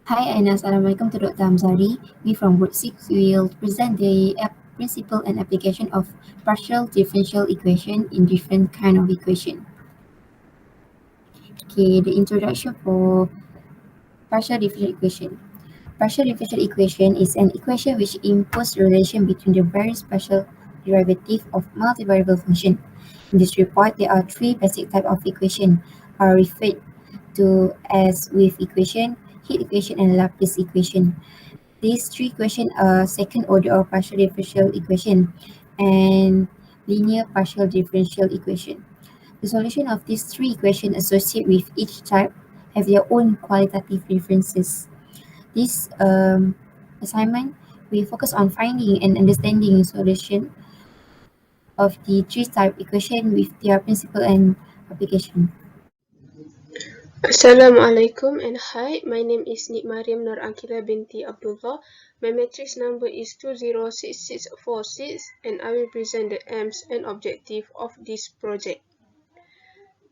Hi and Assalamualaikum to Dr. Hamzari. We from Group 6 will present the principle and application of partial differential equation in different kind of equation. Okay, the introduction for partial differential equation. Partial differential equation is an equation which imposes relation between the various partial derivative of multivariable function. In this report, there are three basic types of equation are referred to as wave equation, heat equation, and Laplace equation. These three equations are second order of partial differential equation and linear partial differential equation. The solution of these three equations associated with each type have their own qualitative differences. This assignment, we focus on finding and understanding solution of the three type equation with their principle and application. Assalamualaikum and hi, my name is MARYAM binti ABDULLAH. My matrix number is 206646 and I will present the aims and objective of this project.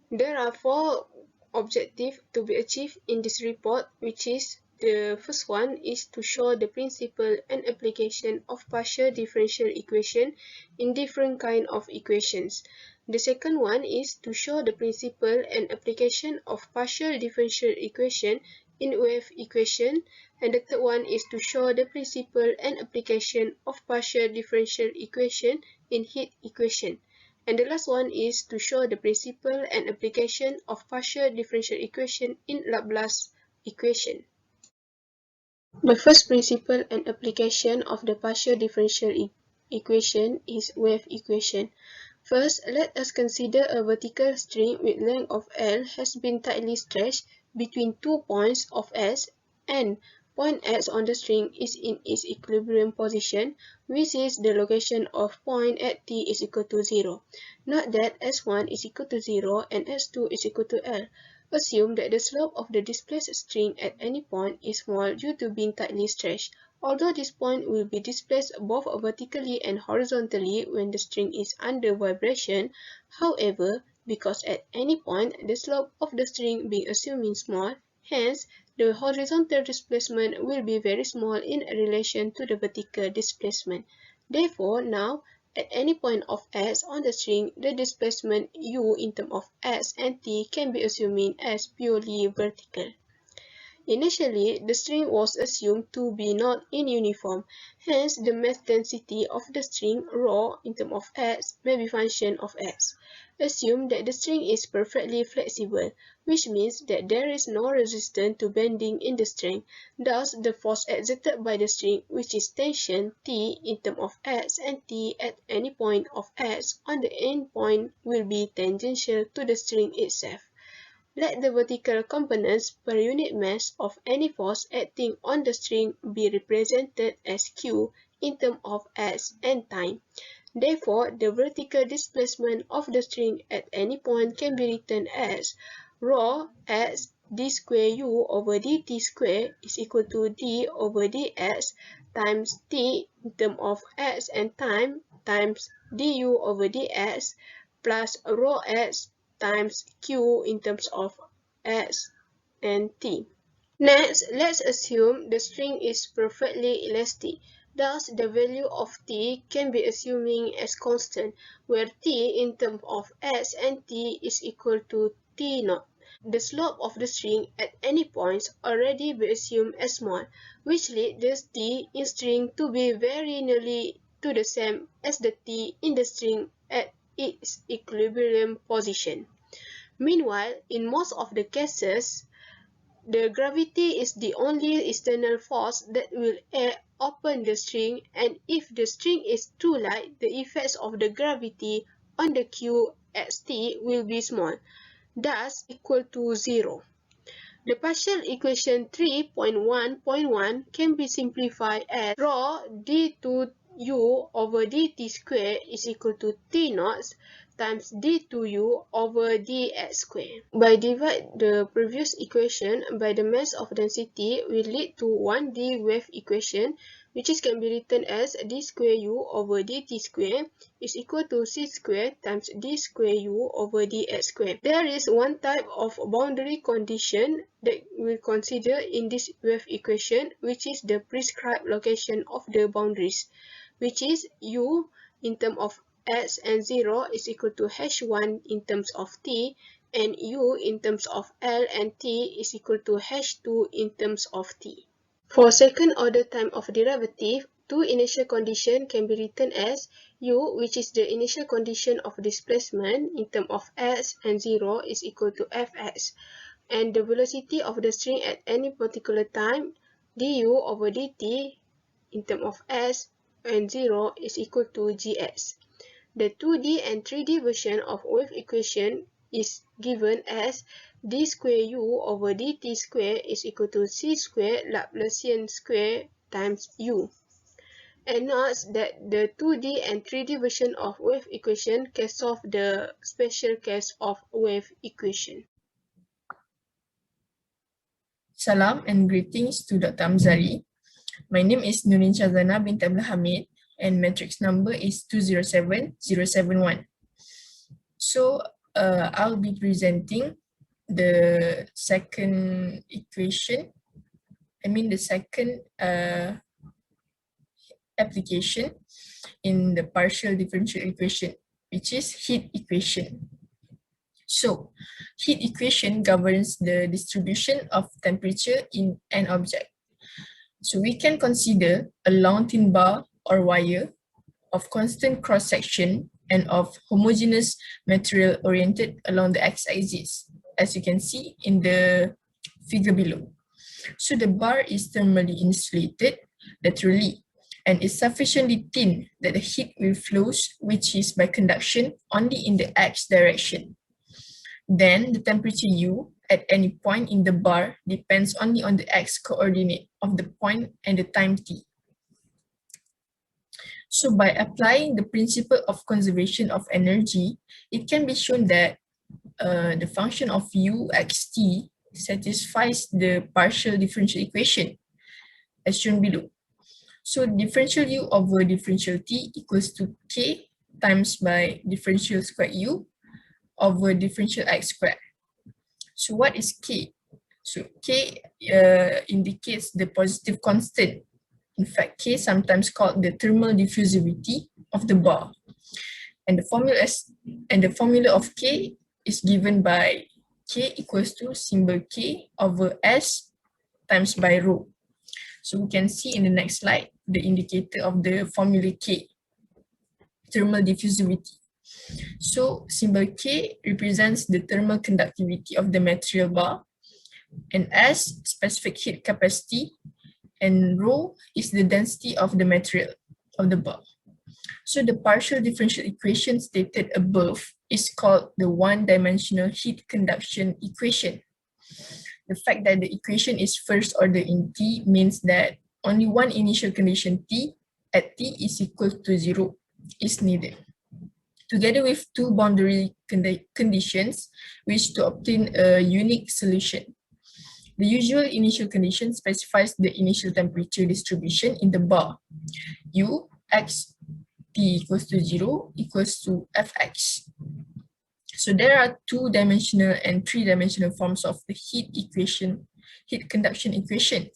There are four objectives to be achieved in this report, which is the first one is to show the principle and application of partial differential equation in different kind of equations. The second one is to show the principle and application of partial differential equation in wave equation, and the third one is to show the principle and application of partial differential equation in heat equation. And the last one is to show the principle and application of partial differential equation in Laplace equation. The first principle and application of the partial differential equation is wave equation. First, let us consider a vertical string with length of L has been tightly stretched between 2 points of S, and point S on the string is in its equilibrium position, which is the location of point at T is equal to 0. Note that S1 is equal to 0 and S2 is equal to L. Assume that the slope of the displaced string at any point is small due to being tightly stretched. Although this point will be displaced both vertically and horizontally when the string is under vibration, however, because at any point the slope of the string being assumed small, hence the horizontal displacement will be very small in relation to the vertical displacement. Therefore, now, at any point of S on the string, the displacement U in terms of S and T can be assumed as purely vertical. Initially, the string was assumed to be not in uniform, hence the mass density of the string ρ in terms of S may be function of S. Assume that the string is perfectly flexible, which means that there is no resistance to bending in the string. Thus, the force exerted by the string, which is tension T in terms of S and T at any point of S on the end point, will be tangential to the string itself. Let the vertical components per unit mass of any force acting on the string be represented as Q in terms of S and time. Therefore, the vertical displacement of the string at any point can be written as ρ as d square u over dt square is equal to d over ds times t in terms of s and time times du over ds plus ρ s times q in terms of s and t. Next, let's assume the string is perfectly elastic. Thus, the value of t can be assuming as constant, where t in terms of s and t is equal to t naught. The slope of the string at any points already be assumed as small, which leads the t in string to be very nearly to the same as the t in the string at its equilibrium position. Meanwhile, in most of the cases, the gravity is the only external force that will act upon the string, and if the string is too light, the effects of the gravity on the Q at T will be small, thus equal to 0. The partial equation 3.1.1 can be simplified as ρ d2 u over dt square is equal to t naught times d2u over dx square. By divide the previous equation by the mass of density will lead to 1D wave equation, which can be written as d square u over dt square is equal to c square times d square u over dx square. There is one type of boundary condition that we'll consider in this wave equation, which is the prescribed location of the boundaries, which is u in terms of s and 0 is equal to h1 in terms of t, and u in terms of l and t is equal to h2 in terms of t. For second order time of derivative, two initial conditions can be written as u, which is the initial condition of displacement in terms of s and 0 is equal to fx, and the velocity of the string at any particular time du over dt in terms of s and 0 is equal to gs. The 2D and 3D version of wave equation is given as d square u over dt square is equal to c square Laplacian square times u. And note that the 2D and 3D version of wave equation can solve the special case of wave equation. Salam and greetings to Dr. Amzari. My name is NURIN SYAZANA binti ABDULLAH HAMID and matrix number is 207071. So I'll be presenting the second equation, the second application in the partial differential equation, which is heat equation. So, heat equation governs the distribution of temperature in an object. So, we can consider a long thin bar or wire of constant cross-section and of homogeneous material oriented along the x-axis, as you can see in the figure below. So, the bar is thermally insulated laterally and is sufficiently thin that the heat will flow, which is by conduction only in the x direction. Then the temperature U at any point in the bar depends only on the x coordinate of the point and the time t. So by applying the principle of conservation of energy, it can be shown that the function of u x t satisfies the partial differential equation as shown below. So differential u over differential t equals to k times by differential square u over differential x squared. So what is k? So k indicates the positive constant. In fact, k sometimes called the thermal diffusivity of the bar. And the formula of k is given by k equals to symbol k over s times by rho. So we can see in the next slide the indicator of the formula k, thermal diffusivity. So symbol K represents the thermal conductivity of the material bar, and S specific heat capacity, and rho is the density of the material of the bar. So the partial differential equation stated above is called the one-dimensional heat conduction equation. The fact that the equation is first order in T means that only one initial condition T at T is equal to 0 is needed, together with two boundary conditions which to obtain a unique solution. The usual initial condition specifies the initial temperature distribution in the bar. U x t equals to 0 equals to fx. So there are two-dimensional and three-dimensional forms of the heat conduction equation.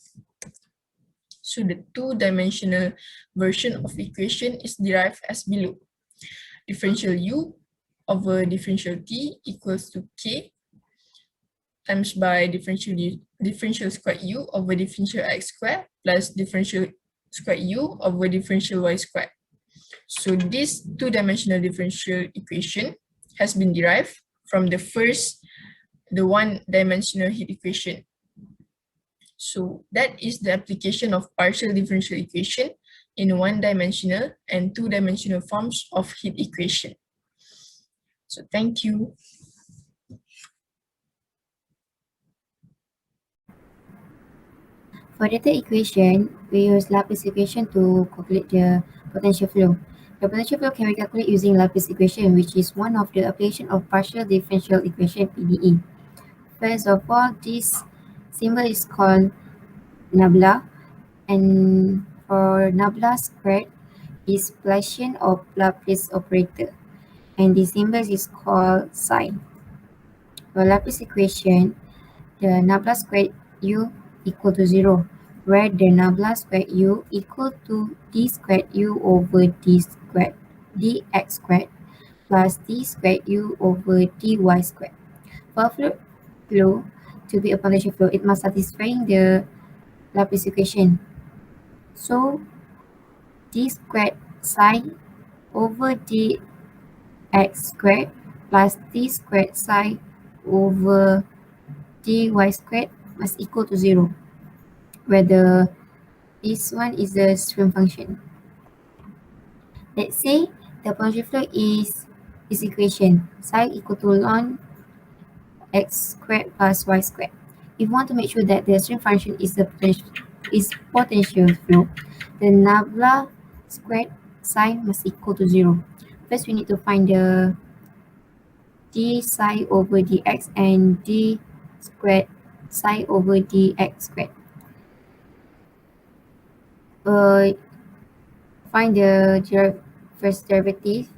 So the two-dimensional version of equation is derived as below. Differential u over differential t equals to k times by differential square u over differential x squared plus differential square u over differential y squared. So this two-dimensional differential equation has been derived from the one-dimensional heat equation. So that is the application of partial differential equation in one-dimensional and two-dimensional forms of heat equation. So thank you. For data equation, we use Laplace equation to calculate the potential flow. The potential flow can be calculated using Laplace equation, which is one of the application of partial differential equation (PDE). First of all, this symbol is called nabla, and for nabla squared is Laplacian of Laplace operator, and the symbol is called psi. For Laplace equation, the nabla squared u equal to 0, where the nabla squared u equal to d squared u over d squared dx squared plus d squared u over dy squared. For a fluid flow to be a potential flow, it must satisfy the Laplace equation. So d squared psi over dx squared plus d squared psi over dy squared must equal to 0, where this one is the stream function. Let's say the potential flow is this equation, psi equal to ln x squared plus y squared. If we want to make sure that the stream function is potential flow, the nabla squared psi must equal to 0. First, we need to find the d psi over dx and d squared psi over dx squared. Find the first derivative.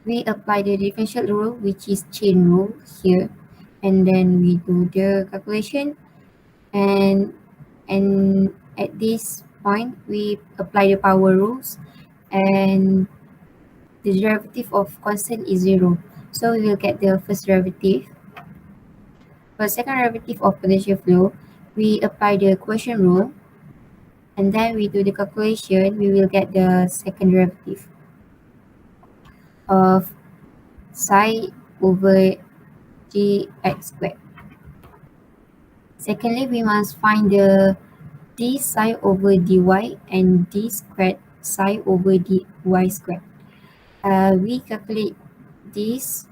We apply the differential rule, which is chain rule here, and then we do the calculation, and at this point we apply the power rules, and the derivative of constant is 0, so we will get the first derivative. For second derivative of potential flow, we apply the quotient rule, and then we do the calculation. We will get the second derivative of psi over dx squared. Secondly, we must find the d psi over dy and d squared psi over dy squared. We calculate this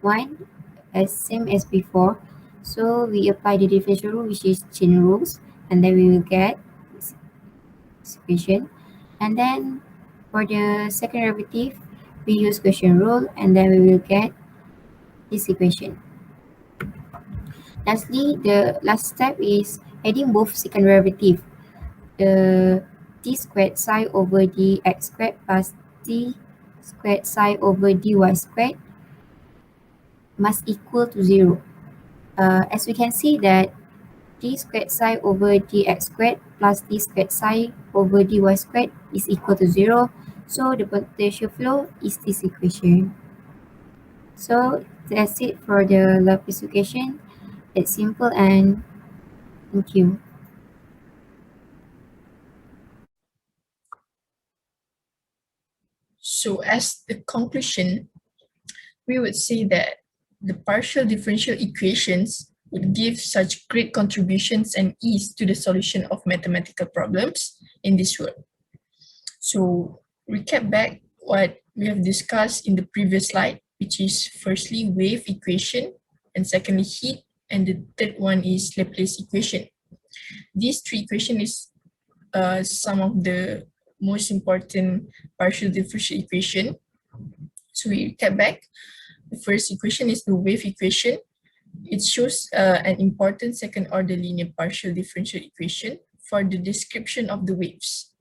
one as same as before. So we apply the differential rule, which is chain rules, and then we will get this equation. And then for the second derivative, we use quotient rule, and then we will get this equation. Lastly, the last step is adding both second derivative. The d squared psi over dx squared plus d squared psi over dy squared must equal to 0. As we can see that d squared psi over dx squared plus d squared psi over dy squared is equal to 0. So the potential flow is this equation. So that's it for the Laplace equation. It's simple, and thank you. So as the conclusion, we would say that the partial differential equations would give such great contributions and ease to the solution of mathematical problems in this world. So recap back what we have discussed in the previous slide, which is firstly wave equation, and secondly heat, and the third one is Laplace equation. These three equations is some of the most important partial differential equation. So we recap back. The first equation is the wave equation. It shows an important second order linear partial differential equation for the description of the waves.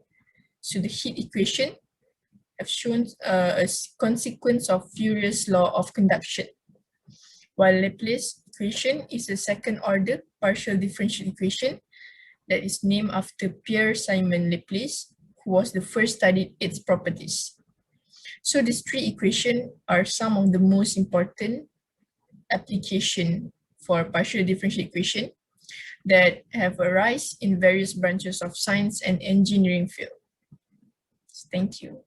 So the heat equation have shown a consequence of Fourier's law of conduction, while Laplace equation is a second order partial differential equation that is named after Pierre-Simon Laplace, who was the first studied its properties. So these three equations are some of the most important application for partial differential equation that have arisen in various branches of science and engineering field. Thank you.